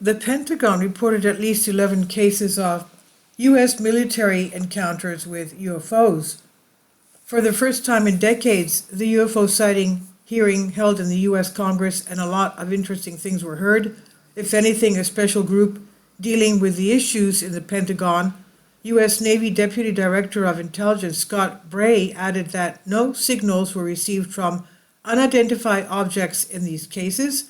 the Pentagon reported at least 11 cases of U.S. military encounters with UFOs. For the first time in decades, the UFO sighting hearing held in the U.S. Congress, and a lot of interesting things were heard. If anything, a special group dealing with the issues in the Pentagon, U.S. Navy Deputy Director of Intelligence Scott Bray added that no signals were received from unidentified objects in these cases.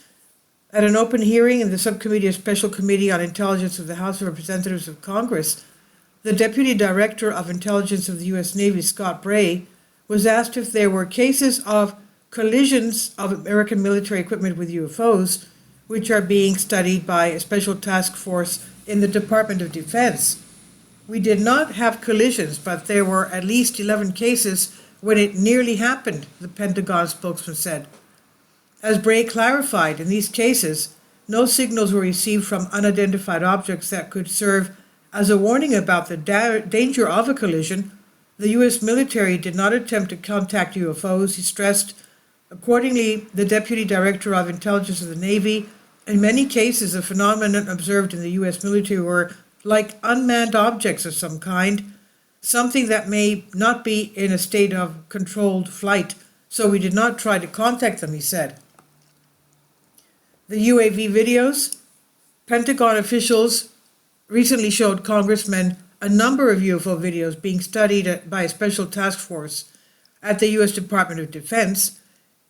At an open hearing in the Subcommittee of Special Committee on Intelligence of the House of Representatives of Congress, the Deputy Director of Intelligence of the U.S. Navy, Scott Bray, was asked if there were cases of collisions of American military equipment with UFOs, which are being studied by a special task force in the Department of Defense. We did not have collisions, but there were at least 11 cases when it nearly happened, the Pentagon spokesman said. As Bray clarified, in these cases, no signals were received from unidentified objects that could serve as a warning about the danger of a collision. The U.S. military did not attempt to contact UFOs, he stressed. Accordingly, the Deputy Director of Intelligence of the Navy, in many cases, the phenomenon observed in the U.S. military were like unmanned objects of some kind, something that may not be in a state of controlled flight, so we did not try to contact them, he said. The UAV videos. Pentagon officials recently showed congressmen a number of UFO videos being studied by a special task force at the U.S. Department of Defense.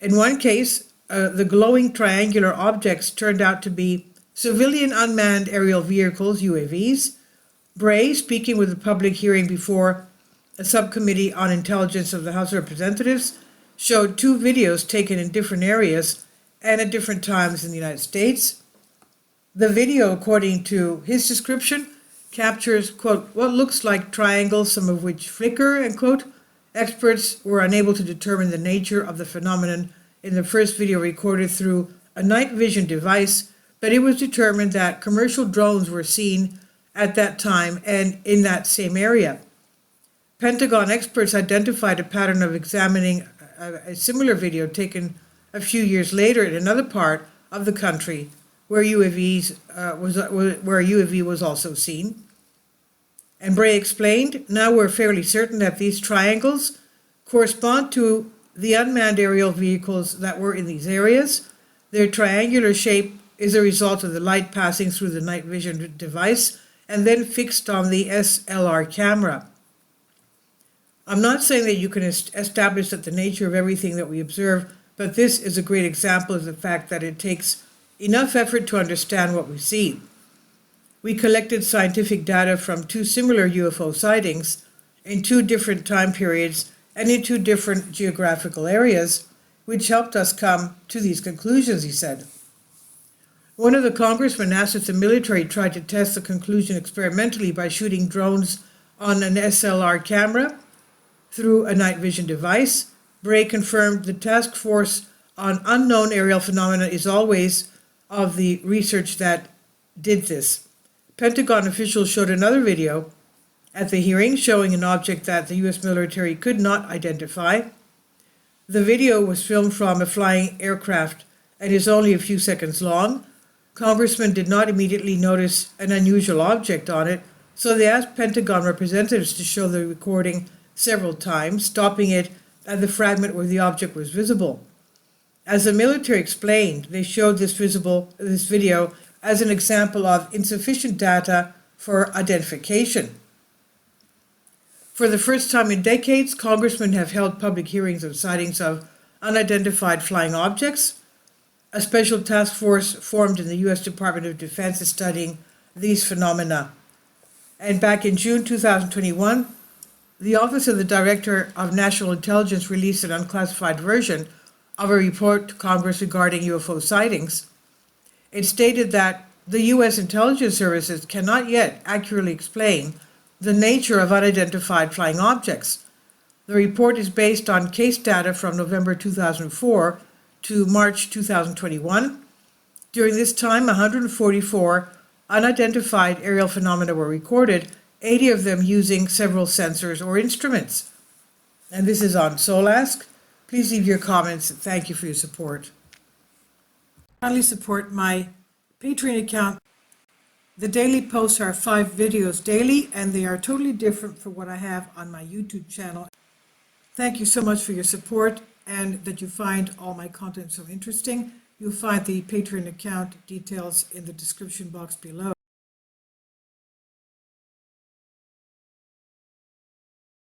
In one case, the glowing triangular objects turned out to be civilian unmanned aerial vehicles, UAVs. Bray, speaking with a public hearing before a subcommittee on intelligence of the House of Representatives, showed two videos taken in different areas and at different times in the United States. The video, according to his description, captures, quote, what looks like triangles, some of which flicker, end quote. Experts were unable to determine the nature of the phenomenon in the first video recorded through a night vision device, but it was determined that commercial drones were seen at that time and in that same area. Pentagon experts identified a pattern of examining a similar video taken a few years later in another part of the country where UAV was also seen. And Bray explained, now we're fairly certain that these triangles correspond to the unmanned aerial vehicles that were in these areas. Their triangular shape is a result of the light passing through the night vision device and then fixed on the SLR camera. I'm not saying that you can establish that the nature of everything that we observe, but this is a great example of the fact that it takes enough effort to understand what we see. We collected scientific data from two similar UFO sightings in two different time periods and in two different geographical areas, which helped us come to these conclusions, he said. One of the congressmen asked if the military tried to test the conclusion experimentally by shooting drones on an SLR camera through a night vision device. Bray confirmed the task force on unknown aerial phenomena is always of the research that did this. Pentagon officials showed another video at the hearing showing an object that the U.S. military could not identify. The video was filmed from a flying aircraft and is only a few seconds long. Congressmen did not immediately notice an unusual object on it, so they asked Pentagon representatives to show the recording several times, stopping it at the fragment where the object was visible. As the military explained, they showed this video as an example of insufficient data for identification. For the first time in decades, congressmen have held public hearings on sightings of unidentified flying objects. A special task force formed in the U.S. Department of Defense is studying these phenomena. And back in June 2021, the Office of the Director of National Intelligence released an unclassified version of a report to Congress regarding UFO sightings. It stated that the U.S. intelligence services cannot yet accurately explain the nature of unidentified flying objects. The report is based on case data from November 2004 to March 2021. During this time, 144 unidentified aerial phenomena were recorded, 80 of them using several sensors or instruments. And this is on SOLASC. Please leave your comments. Thank you for your support. Kindly support my Patreon account The daily posts are 5 videos daily, and they are totally different from what I have on my YouTube channel. Thank you so much for your support and that you find all my content so interesting. You'll find the Patreon account details in the description box below.